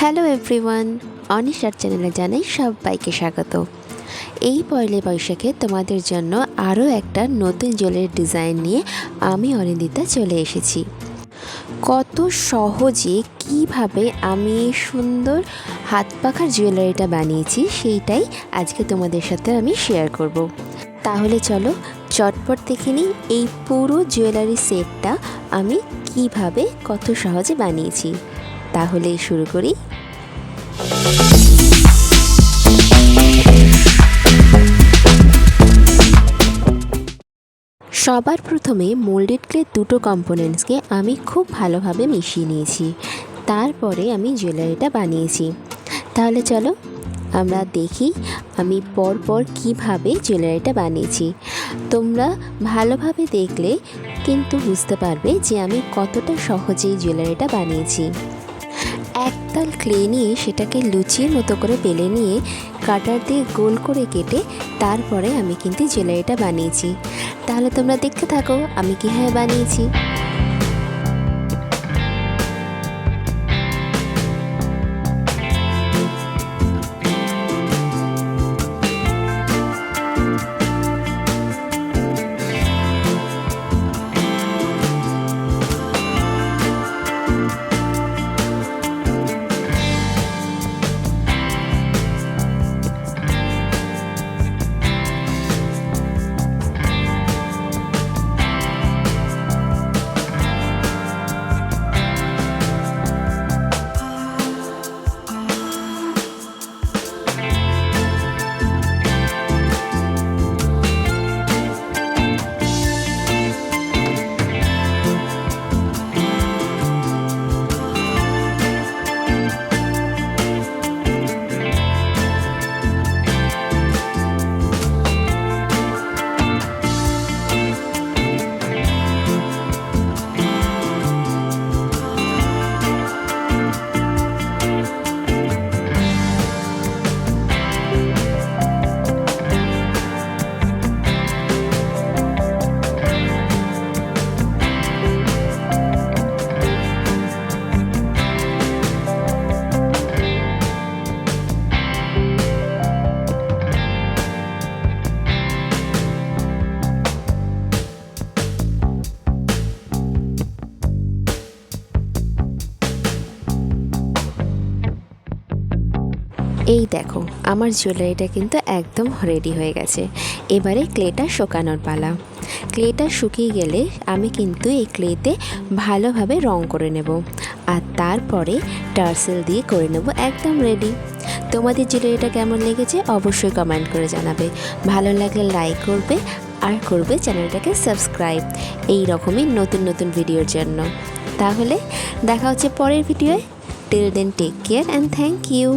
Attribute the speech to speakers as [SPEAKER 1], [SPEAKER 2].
[SPEAKER 1] Hello everyone, অনিশার চ্যানেলে জানাই সবাইকে স্বাগত। এই পয়লা বৈশাখে তোমাদের জন্য আরও একটা নতুন জুয়েলারি ডিজাইন নিয়ে আমি অনিন্দিতা চলে এসেছি। কত সহজে কিভাবে আমি এই সুন্দর হাত পাখার জুয়েলারিটা বানিয়েছি সেইটাই আজকে তোমাদের সাথে আমি শেয়ার করব। তাহলে চলো চটপট দেখে নিই এই পুরো জুয়েলারি সেটটা আমি কিভাবে কত সহজে বানিয়েছি। তাহলে শুরু করি। সবার প্রথমে মোল্ডেড ক্লের দুটো কম্পোনেন্টসকে আমি খুব ভালোভাবে মিশিয়ে নিয়েছি, তারপরে আমি জুয়েলারিটা বানিয়েছি। তাহলে চলো আমরা দেখি আমি পরপর কিভাবে জুয়েলারিটা বানিয়েছি। তোমরা ভালোভাবে দেখলে কিন্তু বুঝতে পারবে যে আমি কতটা সহজেই জুয়েলারিটা বানিয়েছি। একতাল ক্লে নিয়ে সেটাকে লুচির মতো করে বেলে নিয়ে কাটার দিয়ে গোল করে কেটে তারপরে আমি কিন্তু জুয়েলারিটা বানিয়েছি। তাহলে তোমরা দেখতে থাকো আমি কীভাবে বানিয়েছি। এই দেখো আমার জুয়েলারিটা কিন্তু একদম রেডি হয়ে গেছে। এবারে ক্লেটা শুকানোর পালা। ক্লেটা শুকিয়ে গেলে আমি কিন্তু এই ক্লেতে ভালোভাবে রং করে নেব, আর তারপরে টার্সেল দিয়ে করে নেব একদম রেডি। তোমাদের জুয়েলারিটা কেমন লেগেছে অবশ্যই কমেন্ট করে জানাবে। ভালো লাগলে লাইক করবে আর করবে চ্যানেলটাকে সাবস্ক্রাইব এই রকমই নতুন নতুন ভিডিওর জন্য। তাহলে দেখা হচ্ছে পরের ভিডিওয়ে। Till then take care and thank you.